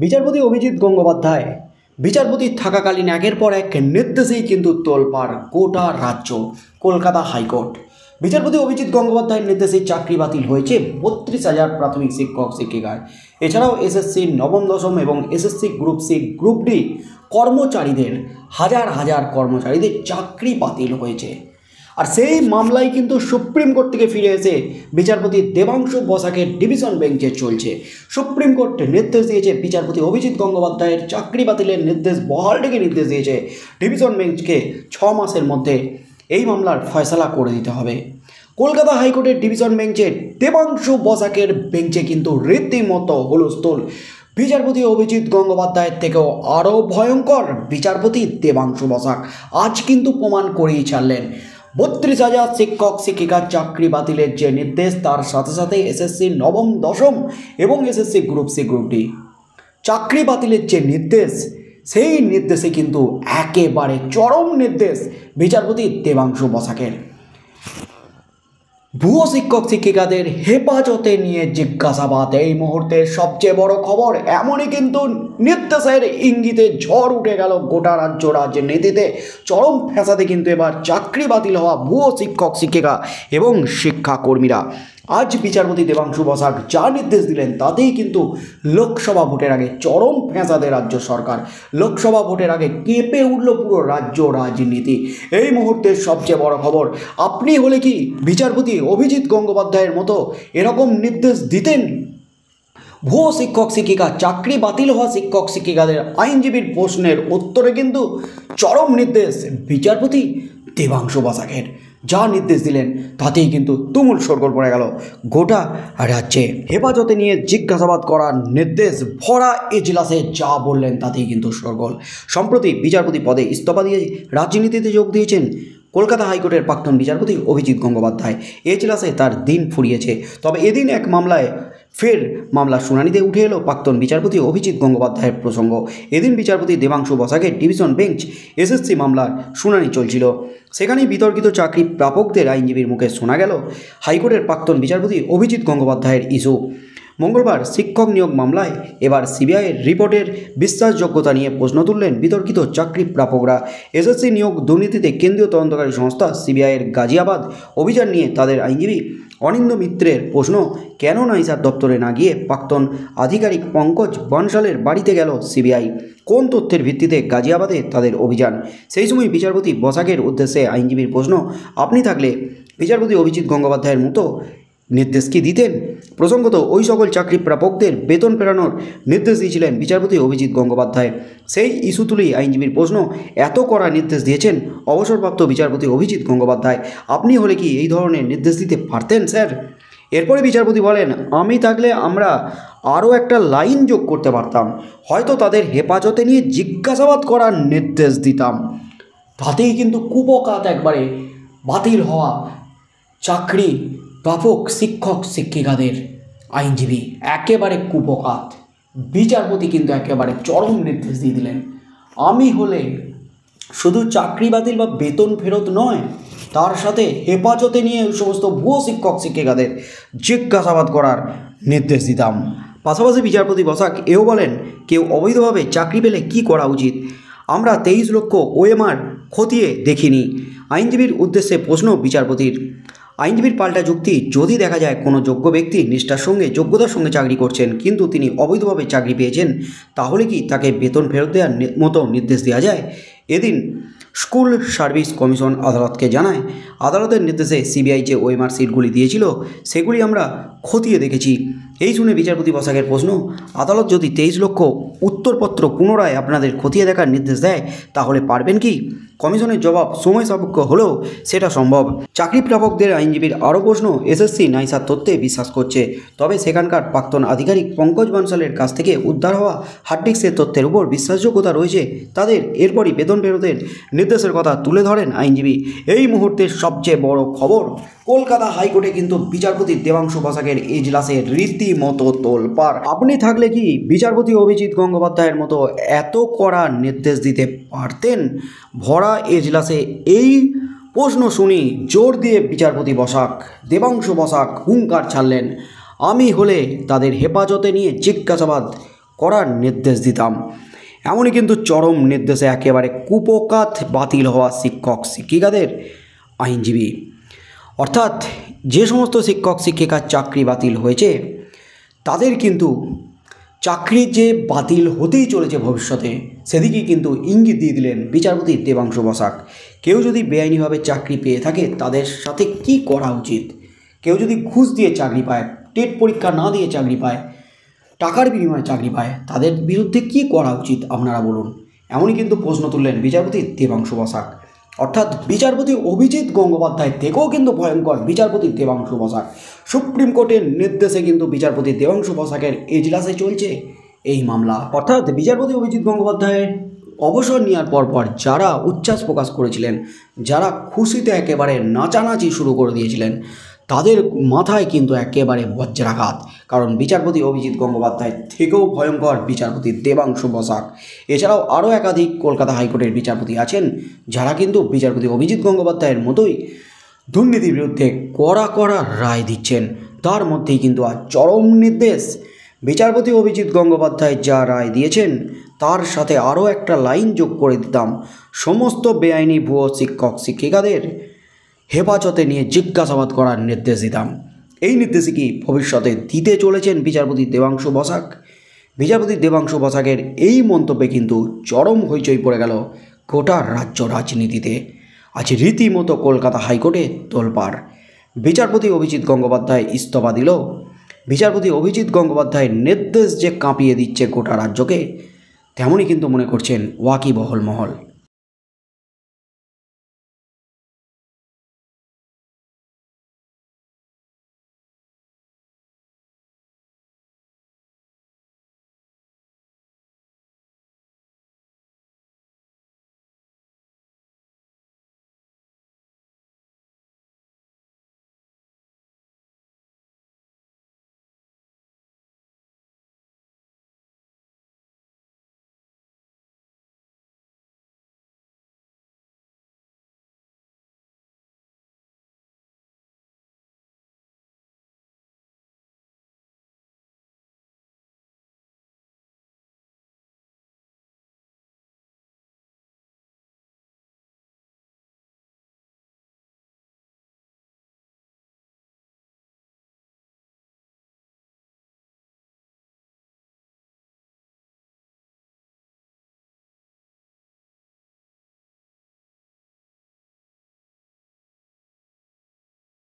বিচারপতি অভিজিৎ গঙ্গোপাধ্যায় বিচারপতি থাকাকালীন একের পর এক নির্দেশেই কিন্তু তোলপাড় গোটা রাজ্য। কলকাতা হাইকোর্ট বিচারপতি অভিজিৎ গঙ্গোপাধ্যায়ের নির্দেশে চাকরি বাতিল হয়েছে 32,000 প্রাথমিক শিক্ষক শিক্ষিকার। এছাড়াও এসএসসি নবম দশম এবং SSC group C group D কর্মচারীদের হাজার হাজার কর্মচারীদের চাকরি বাতিল হয়েছে। আর সেই মামলায় কিন্তু সুপ্রিম কোর্ট থেকে ফিরে এসে বিচারপতি দেবাংশু বসাকের ডিভিশন বেঞ্চে চলছে। সুপ্রিম কোর্ট নির্দেশ দিয়েছে বিচারপতি অভিজিৎ গঙ্গোপাধ্যায়ের চাকরি বাতিলের নির্দেশ বহাল রেখে নির্দেশ দিয়েছে ডিভিশন বেঞ্চকে 6 মাসের মধ্যে এই মামলার ফয়সালা করে দিতে হবে। কলকাতা হাইকোর্টের ডিভিশন বেঞ্চে দেবাংশু বসাকের বেঞ্চে কিন্তু রীতিমতো হুলস্থুল। বিচারপতি অভিজিৎ গঙ্গোপাধ্যায়ের থেকেও আরও ভয়ঙ্কর বিচারপতি দেবাংশু বসাক আজ কিন্তু প্রমাণ করেই ছাড়লেন। 32,000 শিক্ষক শিক্ষিকার চাকরি বাতিলের যে নির্দেশ, তার সাথে সাথে এসএসসি নবম দশম এবং SSC group C group D চাকরি বাতিলের যে নির্দেশ, সেই নির্দেশে কিন্তু একেবারে চরম নির্দেশ বিচারপতি দেবাংশু বসাকের। ভুয়ো শিক্ষক শিক্ষিকাদের হেফাজতে নিয়ে জিজ্ঞাসাবাদ এই মুহূর্তের সবচেয়ে বড় খবর। এমনই কিন্তু নির্দেশের ইঙ্গিতে ঝড় উঠে গেল গোটা রাজ্য রাজনীতিতে। চরম ফ্যাসাদে কিন্তু এবার চাকরি বাতিল হওয়া ভুয়ো শিক্ষক শিক্ষিকা এবং শিক্ষাকর্মীরা। আজ বিচারপতি দেবাংশু বসাক যা নির্দেশ দিলেন তাতেই কিন্তু লোকসভা ভোটের আগে চরম ফ্যাসাদে রাজ্য সরকার। লোকসভা ভোটের আগে কেঁপে উঠল পুরো রাজ্য রাজনীতি। এই মুহূর্তের সবচেয়ে বড় খবর, আপনি হলে কি বিচারপতি অভিজিৎ গঙ্গোপাধ্যায়ের মতো এরকম নির্দেশ দিতেন? ভুয়ো শিক্ষক শিক্ষিকা চাকরি বাতিল হওয়া শিক্ষক শিক্ষিকাদের আইনজীবীর প্রশ্নের উত্তরে কিন্তু চরম নির্দেশ বিচারপতি দেবাংশু বসাকের। যা নির্দেশ দিলেন তাতেই কিন্তু তুমুল শোরগোল পড়ে গেল গোটা রাজ্যে। হেফাজতে নিয়ে জিজ্ঞাসাবাদ করার নির্দেশ ভরা এজলাসে যা বললেন তাতেই কিন্তু শোরগোল। সম্প্রতি বিচারপতি পদে ইস্তফা দিয়ে রাজনীতিতে যোগ দিয়েছেন কলকাতা হাইকোর্টের প্রাক্তন বিচারপতি অভিজিৎ গঙ্গোপাধ্যায়। এজলাসে তার দিন ফুরিয়েছে। তবে এদিন এক মামলায় ফের মামলার শুনানিতে উঠে এলো প্রাক্তন বিচারপতি অভিজিৎ গঙ্গোপাধ্যায়ের প্রসঙ্গ। এদিন বিচারপতি দেবাংশু বসাকের ডিভিশন বেঞ্চ এসএসসি মামলার শুনানি চলছিল। সেখানেই বিতর্কিত চাকরি প্রাপকদের আইনজীবীর মুখে শোনা গেল হাইকোর্টের প্রাক্তন বিচারপতি অভিজিৎ গঙ্গোপাধ্যায়ের ইস্যু। মঙ্গলবার শিক্ষক নিয়োগ মামলায় এবার সিবিআইয়ের রিপোর্টের বিশ্বাসযোগ্যতা নিয়ে প্রশ্ন তুললেন বিতর্কিত চাকরি প্রাপকরা। এসএসসি নিয়োগ দুর্নীতিতে কেন্দ্রীয় তদন্তকারী সংস্থা সিবিআইয়ের গাজিয়াবাদ অভিযান নিয়ে তাদের আইনজীবী অনিন্দ মিত্রের প্রশ্ন, কেন নাইসার দপ্তরে না গিয়ে প্রাক্তন আধিকারিক পঙ্কজ বানশালের বাড়িতে গেল সিবিআই? কোন তথ্যের ভিত্তিতে গাজিয়াবাদে তাদের অভিযান? সেই সময় বিচারপতি বসাকের উদ্দেশ্যে আইনজীবীর প্রশ্ন, আপনি থাকলে বিচারপতি অভিজিৎ গঙ্গোপাধ্যায়ের মতো নির্দেশ কি দিতেন? প্রসঙ্গত ওই সকল চাকরি প্রাপকদের বেতন ফেরানোর নির্দেশ দিয়েছিলেন বিচারপতি অভিজিৎ গঙ্গোপাধ্যায়। সেই ইস্যু তুলেই আইনজীবীর প্রশ্ন, এত কড়া নির্দেশ দিয়েছেন অবসরপ্রাপ্ত বিচারপতি অভিজিৎ গঙ্গোপাধ্যায়, আপনি হলে কি এই ধরনের নির্দেশ দিতে পারতেন স্যার? এরপরে বিচারপতি বলেন, আমি থাকলে আমরা আরও একটা লাইন যোগ করতে পারতাম, হয়তো তাদের হেফাজতে নিয়ে জিজ্ঞাসাবাদ করার নির্দেশ দিতাম। তাতেই কিন্তু কুপকাত একবারে বাতিল হওয়া চাকরি প্রাপক শিক্ষক শিক্ষিকাদের আইনজীবী একেবারে কুপকাত। বিচারপতি কিন্তু একেবারে চরম নির্দেশ দিয়ে দিলেন, আমি হলে শুধু চাকরি বাতিল বা বেতন ফেরত নয়, তার সাথে হেফাজতে নিয়ে ওই সমস্ত ভুয়ো শিক্ষক শিক্ষিকাদের জিজ্ঞাসাবাদ করার নির্দেশ দিতাম। পাশাপাশি বিচারপতি বসাক এও বলেন, কেউ অবৈধভাবে চাকরি পেলে কি করা উচিত? আমরা 23 লক্ষ ওএমআর খতিয়ে দেখিনি। আইনজীবীর উদ্দেশ্যে প্রশ্ন বিচারপতির। আইনজীবীর পাল্টা যুক্তি, যদি দেখা যায় কোনো যোগ্য ব্যক্তি নিষ্ঠার সঙ্গে যোগ্যতার সঙ্গে চাকরি করছেন কিন্তু তিনি অবৈধভাবে চাকরি পেয়েছেন, তাহলে কি তাকে বেতন ফেরত দেওয়ার মতো নির্দেশ দেওয়া যায়? এদিন স্কুল সার্ভিস কমিশন আদালতকে জানায়, আদালতের নির্দেশে সিবিআই যে ওএমআর সিটগুলি দিয়েছিল সেগুলি আমরা খতিয়ে দেখেছি। এই শুনে বিচারপতি বসাকের প্রশ্ন, আদালত যদি 23 লক্ষ উত্তরপত্র পুনরায় আপনাদের খতিয়ে দেখার নির্দেশ দেয় তাহলে পারবেন কি? কমিশনের জবাব, সময় সাপেক্ষ হলেও সেটা সম্ভব। চাকরি প্রাপকদের আইনজীবীর আরও প্রশ্ন, এসএসসি নাইসার তথ্যে বিশ্বাস করছে, তবে সেখানকার প্রাক্তন আধিকারিক পঙ্কজ বানশালের কাছ থেকে উদ্ধার হওয়া হার্ড ডিস্কের তথ্যের উপর বিশ্বাসযোগ্যতা রয়েছে তাদের। এরপরই বেতন ফেরতের নির্দেশের কথা তুলে ধরেন আইনজীবী। এই মুহূর্তের সবচেয়ে বড় খবর, কলকাতা হাইকোর্টে কিন্তু বিচারপতি দেবাংশু বসাকের এজলাসে রীতিমতো তোলপাড়। আপনি থাকলে কি বিচারপতি অভিজিৎ গঙ্গোপাধ্যায়ের মতো এত কড়া নির্দেশ দিতে পারতেন? ভরা এজলাসে এই প্রশ্ন শুনি জোর দিয়ে বিচারপতি দেবাংশু বসাক হুঙ্কার ছাড়লেন, আমি হলে তাদের হেফাজতে নিয়ে জিজ্ঞাসাবাদ করার নির্দেশ দিতাম। এমনই কিন্তু চরম নির্দেশে একেবারে কুপকাত বাতিল হওয়া শিক্ষক শিক্ষিকাদের আইনজীবী। অর্থাৎ যে সমস্ত শিক্ষক শিক্ষিকার চাকরি বাতিল হয়েছে তাদের কিন্তু চাকরি যে বাতিল হতেই চলেছে ভবিষ্যতে, সেদিকেই কিন্তু ইঙ্গিত দিয়ে দিলেন বিচারপতি দেবাংশু বসাক। কেউ যদি বেআইনিভাবে চাকরি পেয়ে থাকে তাদের সাথে কি করা উচিত, কেউ যদি ঘুষ দিয়ে চাকরি পায়, টেট পরীক্ষা না দিয়ে চাকরি পায়, টাকার বিনিময়ে চাকরি পায়, তাদের বিরুদ্ধে কি করা উচিত আপনারা বলুন। এমনই কিন্তু প্রশ্ন তুললেন বিচারপতি দেবাংশু বসাক। অর্থাৎ বিচারপতি অভিজিৎ গঙ্গোপাধ্যায় থেকেও কিন্তু ভয়ঙ্কর বিচারপতি দেবাংশু বসাক। সুপ্রিম কোর্টের নির্দেশে কিন্তু বিচারপতি দেবাংশু বসাকের এজলাসে চলছে এই মামলা। অর্থাৎ বিচারপতি অভিজিৎ গঙ্গোপাধ্যায়ের অবসর নেওয়ার পরপর যারা উচ্ছ্বাস প্রকাশ করেছিলেন, যারা খুশিতে একেবারে নাচানাচি শুরু করে দিয়েছিলেন, তাদের মাথায় কিন্তু একেবারে বজ্রাঘাত। কারণ বিচারপতি অভিজিৎ গঙ্গোপাধ্যায় থেকেও ভয়ঙ্কর বিচারপতি দেবাংশু বসাক। এছাড়াও আরও একাধিক কলকাতা হাইকোর্টের বিচারপতি আছেন যারা কিন্তু বিচারপতি অভিজিৎ গঙ্গোপাধ্যায়ের মতোই দুর্নীতির বিরুদ্ধে কড়া কড়া রায় দিচ্ছেন। তার মধ্যেই কিন্তু আজ চরম নির্দেশ। বিচারপতি অভিজিৎ গঙ্গোপাধ্যায় যা রায় দিয়েছেন তার সাথে আরও একটা লাইন যোগ করে দিতাম, সমস্ত বেআইনি ভুয়ো শিক্ষক শিক্ষিকাদের হেফাজতে নিয়ে জিজ্ঞাসাবাদ করার নির্দেশ দিতাম। এই নির্দেশই কি ভবিষ্যতে দিতে চলেছেন বিচারপতি দেবাংশু বসাক? বিচারপতি দেবাংশু বসাকের এই মন্তব্যে কিন্তু চরম হইচই পড়ে গেল গোটা রাজ্য রাজনীতিতে। আজ রীতিমতো কলকাতা হাইকোর্টে তোলপাড়। বিচারপতি অভিজিৎ গঙ্গোপাধ্যায় ইস্তফা দিল। বিচারপতি অভিজিৎ গঙ্গোপাধ্যায়ের নির্দেশ যে কাঁপিয়ে দিচ্ছে গোটা রাজ্যকে, তেমনই কিন্তু মনে করছেন ওয়াকিবহল মহল।